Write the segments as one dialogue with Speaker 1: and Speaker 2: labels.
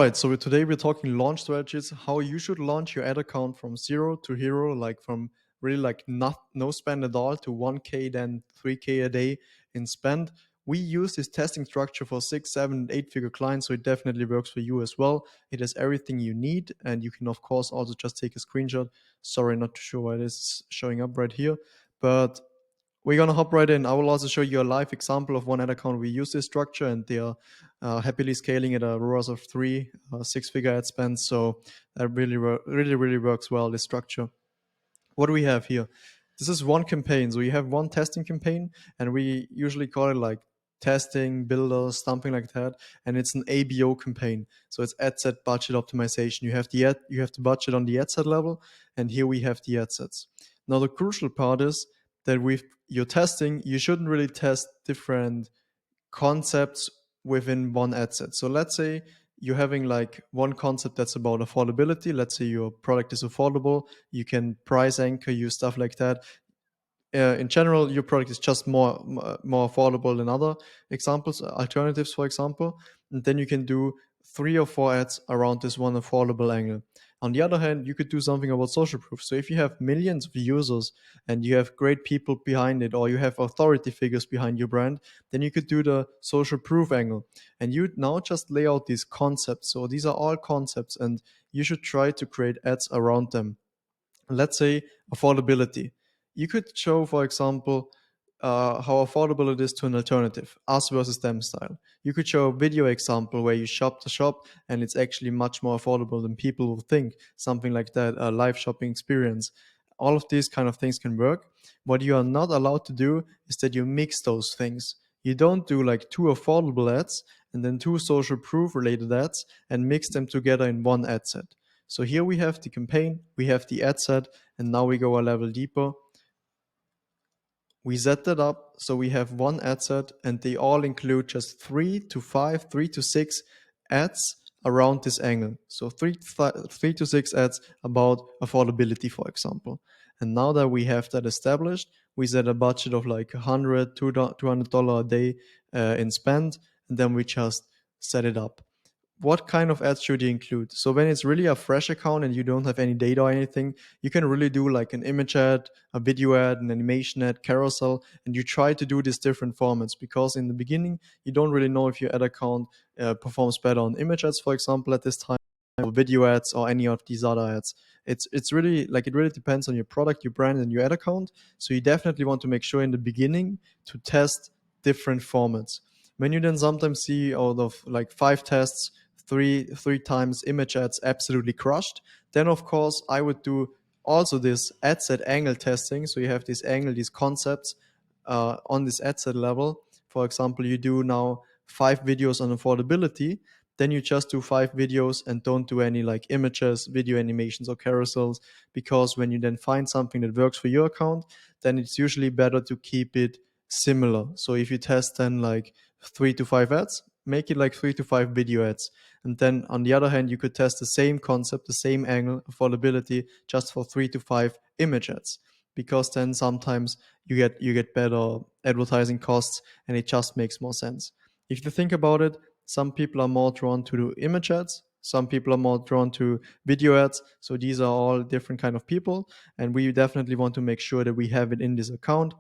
Speaker 1: Right, so today we're talking launch strategies, how you should launch your ad account from zero to hero, like from really like no spend at all to 1K, then 3K a day in spend. We use this testing structure for 6, 7, 8 figure clients, so it definitely works for you as well. It has everything you need, and you can of course also just take a screenshot. Sorry, not too sure why this is showing up right here, but we're gonna hop right in. I will also show you a live example of one ad account. We use this structure, and they are happily scaling at a ROAS of 3, 6-figure ad spend. So that really works well. This structure. What do we have here? This is one campaign. So you have one testing campaign, and we usually call it like testing builders, something like that. And it's an ABO campaign. So it's ad set budget optimization. You have the budget on the ad set level, and here we have the ad sets. Now the crucial part is that with your testing, you shouldn't really test different concepts within one ad set. So let's say you're having like one concept that's about affordability. Let's say your product is affordable. You can price anchor, use stuff like that. In general, your product is just more affordable than other examples, alternatives, for example. And then you can do 3 or 4 ads around this one affordable angle. On the other hand, you could do something about social proof. So if you have millions of users and you have great people behind it, or you have authority figures behind your brand, then you could do the social proof angle. And you now just lay out these concepts. So these are all concepts, and you should try to create ads around them. Let's say affordability. You could show, for example, how affordable it is to an alternative, us versus them style. You could show a video example where you shop the shop and it's actually much more affordable than people will think, something like that, a live shopping experience. All of these kind of things can work. What you are not allowed to do is that you mix those things. You don't do like 2 affordable ads and then 2 social proof related ads and mix them together in one ad set. So here we have the campaign, we have the ad set, and now we go a level deeper. We set that up so we have one ad set, and they all include just 3 to 5, 3 to 6 ads around this angle. So 3 to 6 ads about affordability, for example. And now that we have that established, we set a budget of like $100, $200 a day in spend, and then we just set it up. What kind of ads should you include? So when it's really a fresh account and you don't have any data or anything, you can really do like an image ad, a video ad, an animation ad, carousel, and you try to do these different formats, because in the beginning you don't really know if your ad account performs better on image ads, for example, at this time, or video ads, or any of these other ads. It's really like, it really depends on your product, your brand, and your ad account. So you definitely want to make sure in the beginning to test different formats. When you then sometimes see out of like 5 tests, three times image ads absolutely crushed, then of course I would do also this ad set angle testing. So you have this angle, these concepts on this ad set level. For example, you do now 5 videos on affordability, then you just do 5 videos and don't do any like images, video animations, or carousels, because when you then find something that works for your account, then it's usually better to keep it similar. So if you test then like 3 to 5 ads, make it like 3 to 5 video ads. And then on the other hand, you could test the same concept, the same angle, affordability, just for 3 to 5 image ads, because then sometimes you get better advertising costs, and it just makes more sense. If you think about it, some people are more drawn to do image ads, some people are more drawn to video ads. So these are all different kind of people, and we definitely want to make sure that we have it in this account.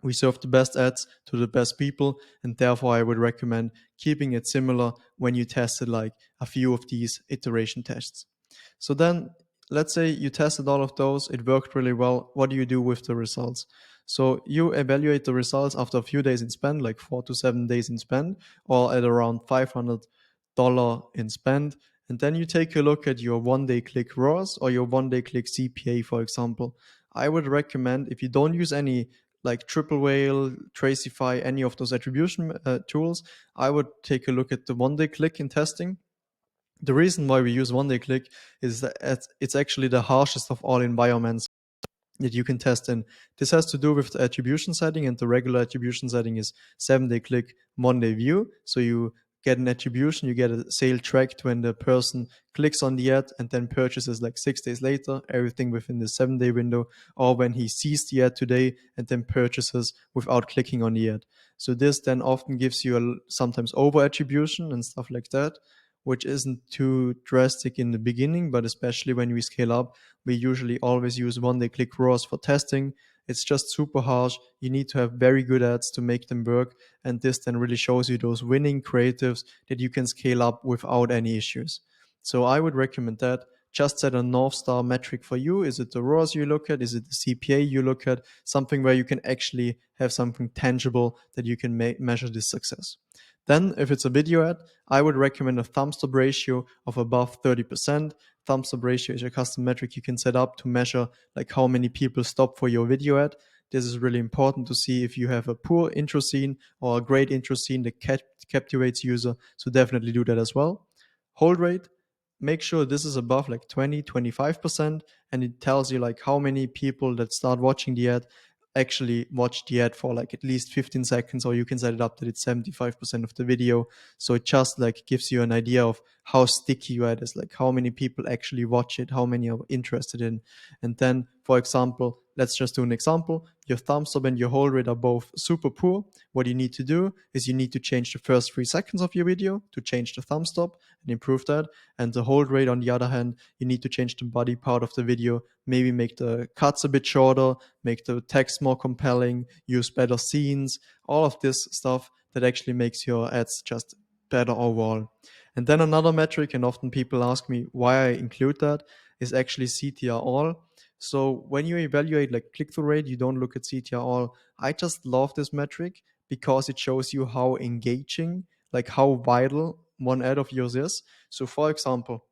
Speaker 1: We serve the best ads to the best people, and therefore I would recommend keeping it similar when you tested like a few of these iteration tests. So then let's say you tested all of those, it worked really well. What do you do with the results? So you evaluate the results after a few days in spend, like 4 to 7 days in spend, or at around $500 in spend. And then you take a look at your 1-day click ROAS or your 1-day click CPA, for example. I would recommend, if you don't use any like Triple Whale, Tracify, any of those attribution tools, I would take a look at the 1-day click in testing. The reason why we use 1-day click is that it's actually the harshest of all environments that you can test in. This has to do with the attribution setting, and the regular attribution setting is 7-day click, 1-day view. So you get an attribution, you get a sale tracked when the person clicks on the ad and then purchases like 6 days later, everything within the 7-day window, or when he sees the ad today and then purchases without clicking on the ad. So this then often gives you sometimes over attribution and stuff like that. which isn't too drastic in the beginning, but especially when we scale up, we usually always use one day click ROAS for testing. It's just super harsh. You need to have very good ads to make them work. And this then really shows you those winning creatives that you can scale up without any issues. So I would recommend that. Just set a North Star metric for you. Is it the ROAS you look at? Is it the CPA you look at? Something where you can actually have something tangible that you can measure this success. Then, if it's a video ad, I would recommend a thumbs up ratio of above 30%. Thumbs up ratio is a custom metric you can set up to measure like how many people stop for your video ad. This is really important to see if you have a poor intro scene or a great intro scene that captivates user. So definitely do that as well. Hold rate, make sure this is above like 20-25%, and it tells you like how many people that start watching the ad actually watch the ad for like at least 15 seconds, or you can set it up that it's 75% of the video. So it just like gives you an idea of how sticky your ad is, like how many people actually watch it, how many are interested in. And then, for example, let's just do an example. Your thumbs up and your hold rate are both super poor. What you need to do is you need to change the first 3 seconds of your video to change the thumbs up and improve that. And the hold rate, on the other hand, you need to change the body part of the video, maybe make the cuts a bit shorter, make the text more compelling, use better scenes, all of this stuff that actually makes your ads just better overall. And then another metric, and often people ask me why I include that, is actually CTR all. So when you evaluate like click-through rate, you don't look at CTR all. I just love this metric because it shows you how engaging, like how vital one ad of yours is. So for example,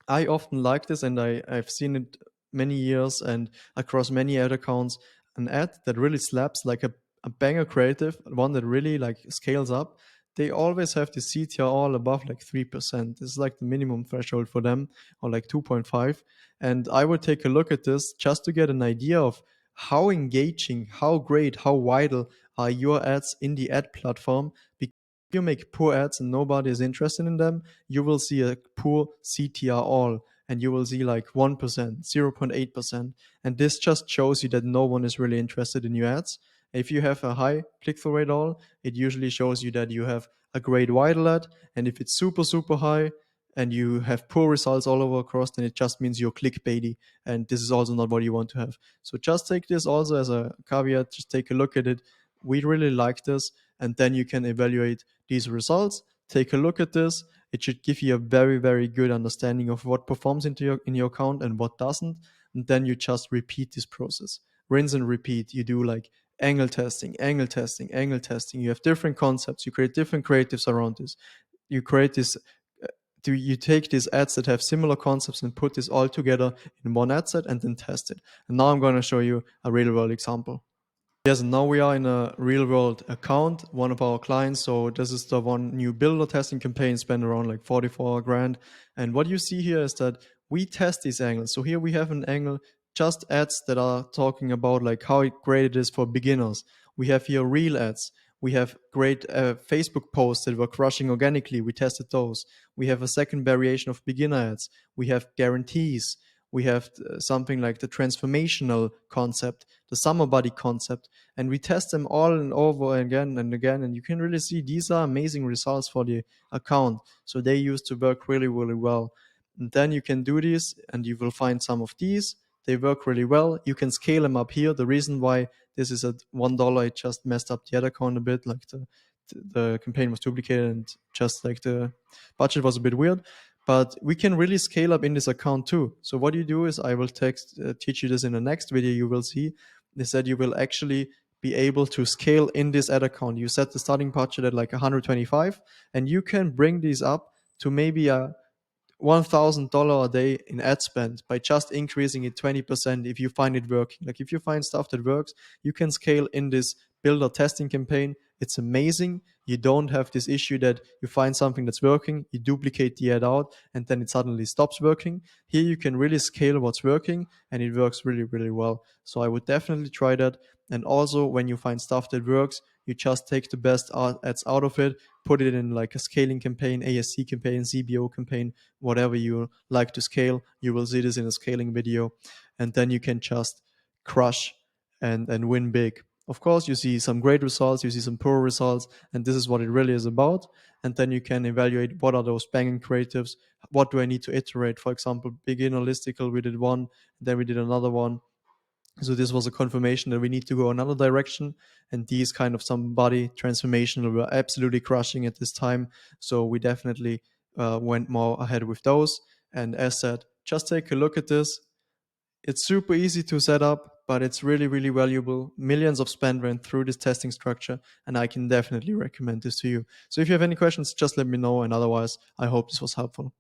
Speaker 1: I often like this, and I've seen it many years and across many ad accounts, an ad that really slaps, like a banger creative, one that really like scales up. They always have the CTR all above like 3%. This is like the minimum threshold for them, or like 2.5. And I would take a look at this just to get an idea of how engaging, how great, how vital are your ads in the ad platform. Because if you make poor ads and nobody is interested in them, you will see a poor CTR all, and you will see like 1%, 0.8%. And this just shows you that no one is really interested in your ads. If you have a high click-through rate all, it usually shows you that you have a great vital ad. And if it's super, super high and you have poor results all over across, then it just means you're clickbaity. And this is also not what you want to have. So just take this also as a caveat, just take a look at it. We really like this. And then you can evaluate these results. Take a look at this. It should give you a very, very good understanding of what performs in your account and what doesn't. And then you just repeat this process. Rinse and repeat. You do like angle testing, angle testing, angle testing. You have different concepts. You create different creatives around this. You create this. You take these ads that have similar concepts and put this all together in one ad set and then test it. And now I'm going to show you a real world example. Yes, now we are in a real world account, one of our clients. So this is the one new builder testing campaign, spent around like 44 grand. And what you see here is that we test these angles. So here we have an angle, just ads that are talking about like how great it is for beginners. We have here real ads. We have great Facebook posts that were crushing organically. We tested those. We have a second variation of beginner ads. We have guarantees. We have something like the transformational concept, the summer body concept, and we test them all and over again and again. And you can really see these are amazing results for the account. So they used to work really, really well. And then you can do this and you will find some of these. They work really well. You can scale them up here. The reason why this is at $1, it just messed up the ad account a bit. Like the campaign was duplicated and just like the budget was a bit weird. But we can really scale up in this account too. So what you do is I will teach you this in the next video. You will see is that you will actually be able to scale in this ad account. You set the starting budget at like 125, and you can bring these up to maybe a $1,000 a day in ad spend by just increasing it 20% if you find it working. Like if you find stuff that works, you can scale in this builder testing campaign. It's amazing. You don't have this issue that you find something that's working, you duplicate the ad out, and then it suddenly stops working. Here you can really scale what's working, and it works really, really well. So I would definitely try that. And also, when you find stuff that works, you just take the best ads out of it, put it in like a scaling campaign, ASC campaign, CBO campaign, whatever you like to scale. You will see this in a scaling video, and then you can just crush and win big. Of course, you see some great results, you see some poor results, and this is what it really is about. and then you can evaluate what are those banging creatives, what do I need to iterate. For example, beginner listicle, we did one, then we did another one. So this was a confirmation that we need to go another direction, and these kind of some body transformation were absolutely crushing at this time. So we definitely went more ahead with those. And as said, just take a look at this. It's super easy to set up, but it's really, really valuable. Millions of spend went through this testing structure, and I can definitely recommend this to you. So if you have any questions, just let me know. And otherwise, I hope this was helpful.